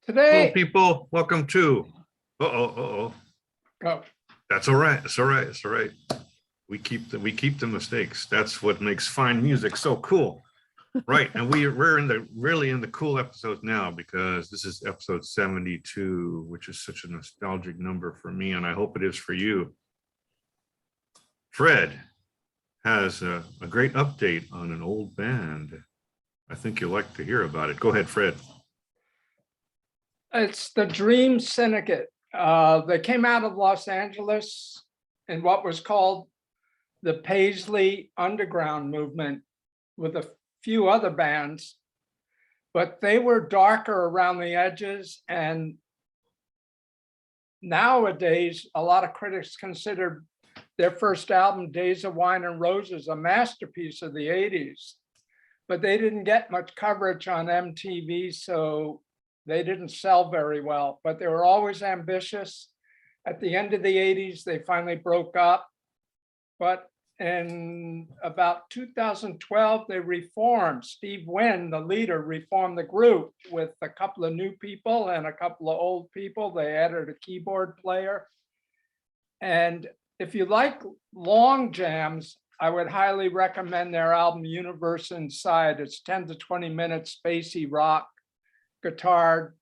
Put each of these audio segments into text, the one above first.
Hello, Today, people. Welcome to. Uh-oh. go. That's all right. It's all right. It's all right. We keep the mistakes. That's what makes fine music so cool. Right. And we're really in the cool episodes now because this is episode 72, which is such a nostalgic number for me, and I hope it is for you. Fred has a great update on an old band. I think you'll like to hear about it. Go ahead, Fred. It's the Dream Syndicate. They came out of Los Angeles in what was called the Paisley Underground movement with a few other bands, but they were darker around the edges. And nowadays, a lot of critics consider their first album, Days of Wine and Roses, a masterpiece of the 80s. But they didn't get much coverage on MTV, so they didn't sell very well, but they were always ambitious. At the end of the 80s, they finally broke up. But in about 2012, they reformed. Steve Wynn, the leader, reformed the group with a couple of new people and a couple of old people. They added a keyboard player. And if you like long jams, I would highly recommend their album Universe Inside. It's 10 to 20 minutes, spacey rock, guitar,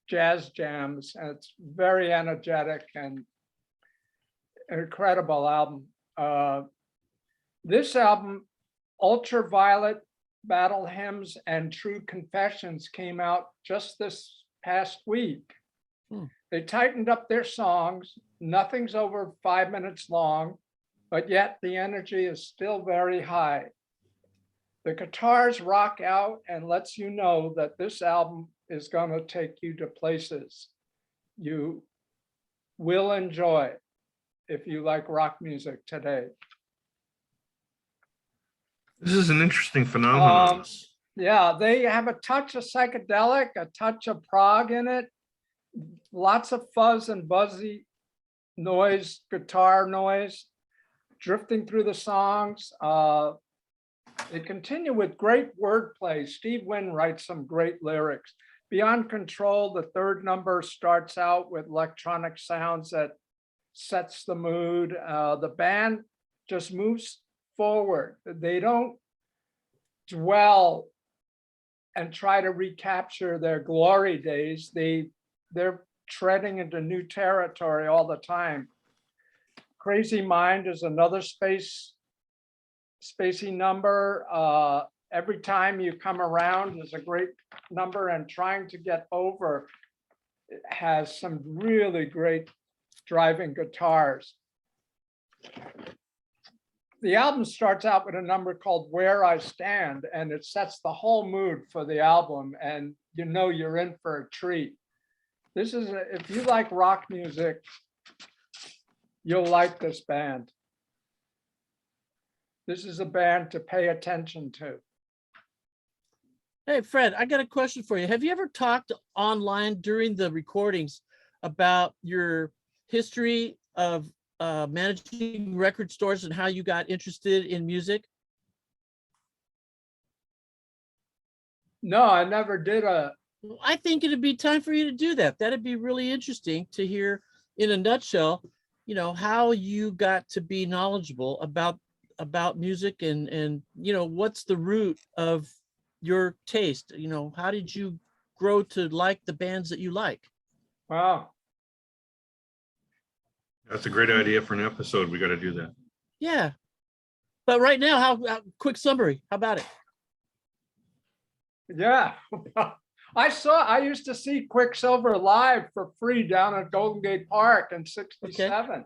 jazz jams, and it's very energetic and an incredible album. This album, Ultraviolet, Battle Hymns, and True Confessions came out just this past week. They tightened up their songs. Nothing's over 5 minutes long, but yet the energy is still very high. The guitars rock out and lets you know that this album is going to take you to places you will enjoy if you like rock music today. This is an interesting phenomenon. Yeah, they have a touch of psychedelic, a touch of prog in it, lots of fuzz and buzzy noise, guitar noise, drifting through the songs. They continue with great wordplay. Steve Wynn writes some great lyrics. Beyond Control, the third number starts out with electronic sounds that sets the mood. The band just moves forward. They don't dwell and try to recapture their glory days. They're treading into new territory all the time. Crazy Mind is another spacey number. Every time you come around is a great number, and Trying to Get Over has some really great driving guitars. The album starts out with a number called Where I Stand, and it sets the whole mood for the album, and you know you're in for a treat. This is, if you like rock music, you'll like this band. This is a band to pay attention to. Hey, Fred, I got a question for you. Have you ever talked online during the recordings about your history of managing record stores and how you got interested in music? No, I never did I think it'd be time for you to do that. That'd be really interesting to hear in a nutshell, you know, how you got to be knowledgeable about music and you know, what's the root of your taste? You know, how did you grow to like the bands that you like? Wow. That's a great idea for an episode. We got to do that. Yeah. But right now, how quick summary, how about it? Yeah. I used to see Quicksilver live for free down at Golden Gate Park in '67. Okay.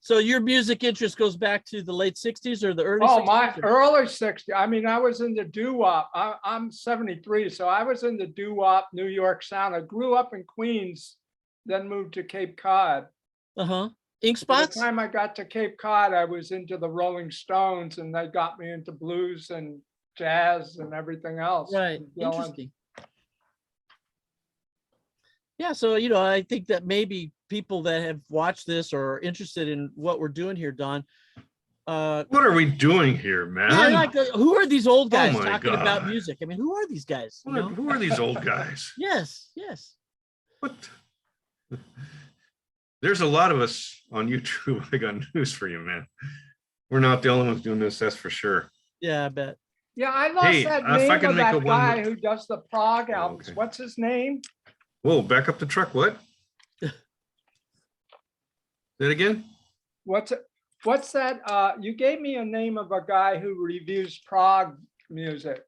So your music interest goes back to the late 60s or the early 60s? Oh, my early 60s. I mean, I was in the doo-wop. I'm 73, so I was in the doo-wop New York sound. I grew up in Queens, then moved to Cape Cod. Ink Spots? By the time I got to Cape Cod, I was into the Rolling Stones, and they got me into blues and jazz and everything else. Right. Interesting. Yeah, so you know, I think that maybe people that have watched this or are interested in what we're doing here, Don, What are we doing here, man? Yeah, like who are these old guys my talking about God. music? I mean, who are these guys? You know? Who are these old guys? Yes, yes. What? There's a lot of us on YouTube. I got news for you, man. We're not the only ones doing this, that's for sure. Yeah, I bet. Yeah, I lost Hey, that if I name can of make a that one- guy who does the prog albums. okay. What's his name? Whoa, back up the truck. What? Say it again? What's that? You gave me a name of a guy who reviews prog music.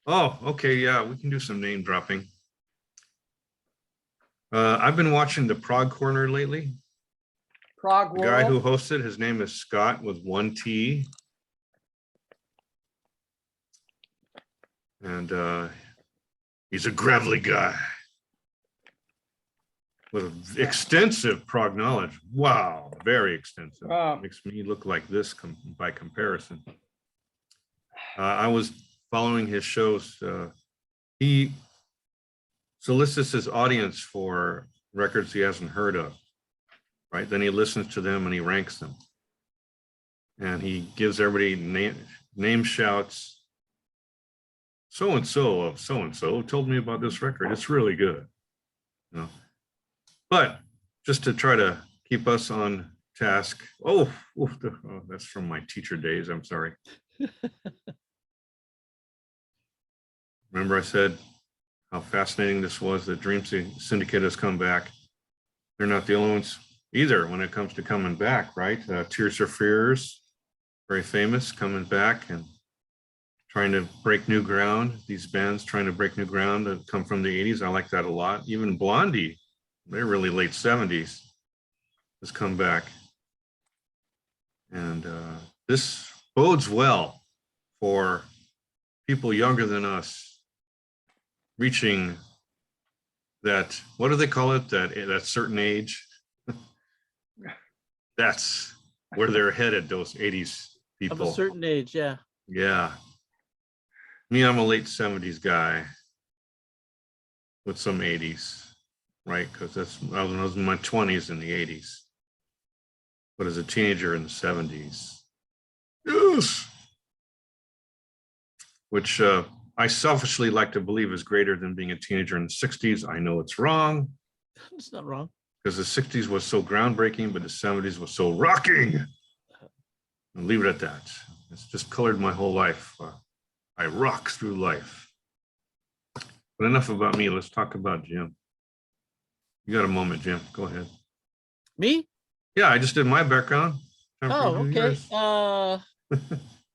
Oh, okay. Yeah, we can do some name dropping. I've been watching the Prog Corner lately. Prog The guy who World. hosts it, his name is Scott with 1 T. And he's a gravelly guy with extensive prog knowledge. Wow, very extensive. Wow. Makes me look like this by comparison. I was following his shows. He solicits his audience for records he hasn't heard of, right? Then he listens to them and he ranks them. And he gives everybody name shouts. So-and-so of so-and-so told me about this record. It's really good. You know? But just to try to keep us on task. Oh, that's from my teacher days. I'm sorry. Remember I said how fascinating this was that Dream Syndicate has come back. They're not the only ones either when it comes to coming back, right? Tears for Fears, very famous, coming back and trying to break new ground. These bands trying to break new ground that come from the 80s. I like that a lot. Even Blondie, they're really late 70s, has come back. And this bodes well for people younger than us reaching that, what do they call it? That certain age. That's where they're headed, those 80s people. Of a certain age, yeah. Yeah. Me, I'm a late 70s guy with some 80s, right? Because I was in my 20s in the 80s. But as a teenager in the 70s, yes, which I selfishly like to believe is greater than being a teenager in the 60s. I know it's wrong. It's not wrong. Because the 60s was so groundbreaking, but the 70s was so rocking. I'll leave it at that. It's just colored my whole life. I rock through life. But enough about me. Let's talk about Jim. You got a moment, Jim. Go ahead. Me? Yeah, I just did my background. Time for Oh, you to do okay. yours. I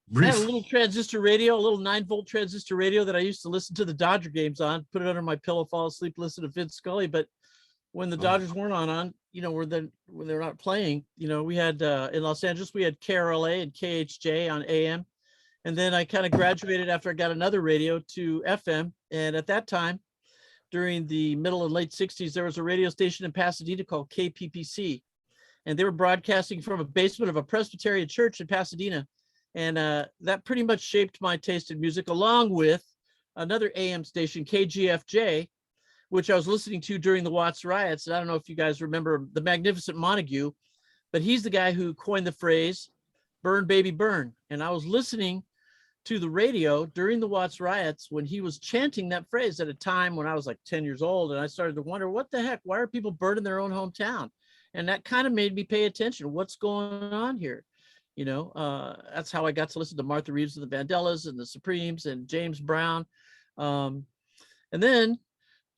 Brief. had a little transistor radio, a little 9-volt transistor radio that I used to listen to the Dodger games on, put it under my pillow, fall asleep, listen to Vince Scully. But when the Dodgers weren't on, you know, when they're not playing, you know, we had in Los Angeles, we had KRLA and KHJ on AM. And then I kind of graduated after I got another radio to FM. And at that time, during the middle and late 60s, there was a radio station in Pasadena called KPPC. And they were broadcasting from a basement of a Presbyterian church in Pasadena. And that pretty much shaped my taste in music, along with another AM station, KGFJ, which I was listening to during the Watts riots. And I don't know if you guys remember the Magnificent Montague, but he's the guy who coined the phrase, "Burn, baby, burn." And I was listening to the radio during the Watts riots when he was chanting that phrase at a time when I was like 10 years old. And I started to wonder, what the heck, why are people burning their own hometown? And that kind of made me pay attention. What's going on here? You know, that's how I got to listen to Martha Reeves and the Vandellas and the Supremes and James Brown. And then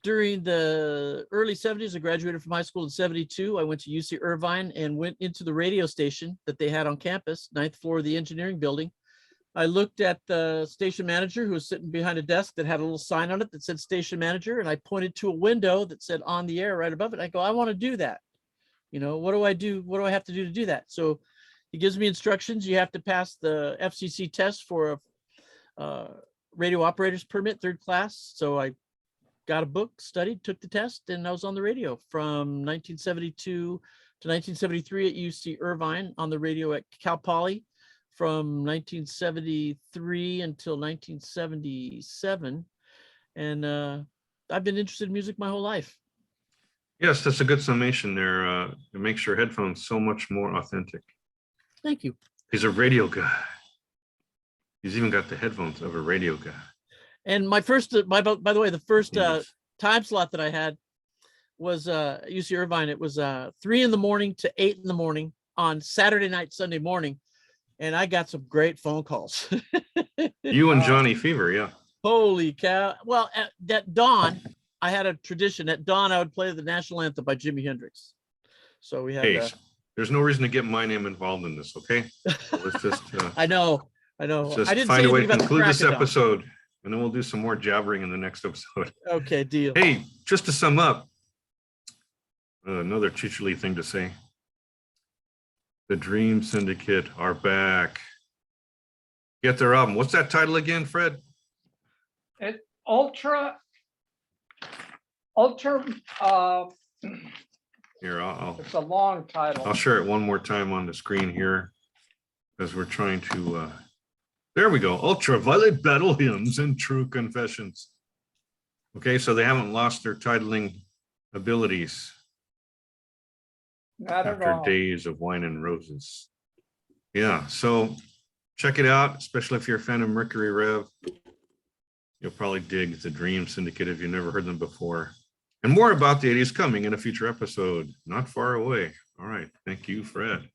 during the early 70s, I graduated from high school in 72. I went to UC Irvine and went into the radio station that they had on campus, 9th floor of the engineering building. I looked at the station manager who was sitting behind a desk that had a little sign on it that said station manager. And I pointed to a window that said on the air right above it. I go, I want to do that. You know, what do I do? What do I have to do to do that? So he gives me instructions. You have to pass the FCC test for a radio operator's permit, 3rd class. So I got a book, studied, took the test, and I was on the radio from 1972 to 1973 at UC Irvine, on the radio at Cal Poly from 1973 until 1977. And I've been interested in music my whole life. Yes, that's a good summation there. It makes your headphones so much more authentic. Thank you. He's a radio guy. He's even got the headphones of a radio guy. And my first, by the way, the first Yes. time slot that I had was UC Irvine. It was 3 in the morning to 8 in the morning on Saturday night, Sunday morning. And I got some great phone calls. You and Johnny Fever, yeah. Holy cow. Well, at dawn, I had a tradition. At dawn, I would play the national anthem by Jimi Hendrix. So we had, Hey, there's no reason to get my name involved in this, okay? So let's just, I know. let's I just didn't find say a way anything to about the conclude this crack of dawn. episode, and then we'll do some more jabbering in the next episode. Okay, deal. Hey, just to sum up, another teacherly thing to say. The Dream Syndicate are back. Get their album. What's that title again, Fred? It ultra, Here, I'll it's a long title. share it one more time on the screen here, because we're trying to, there we go. Ultraviolet Battle Hymns and True Confessions. Okay, so they haven't lost their titling abilities Not at after all. days of wine and roses. Yeah, so check it out, especially if you're a fan of Mercury Rev. You'll probably dig the Dream Syndicate if you've never heard them before. And more about the 80s coming in a future episode, not far away. All right, thank you, Fred.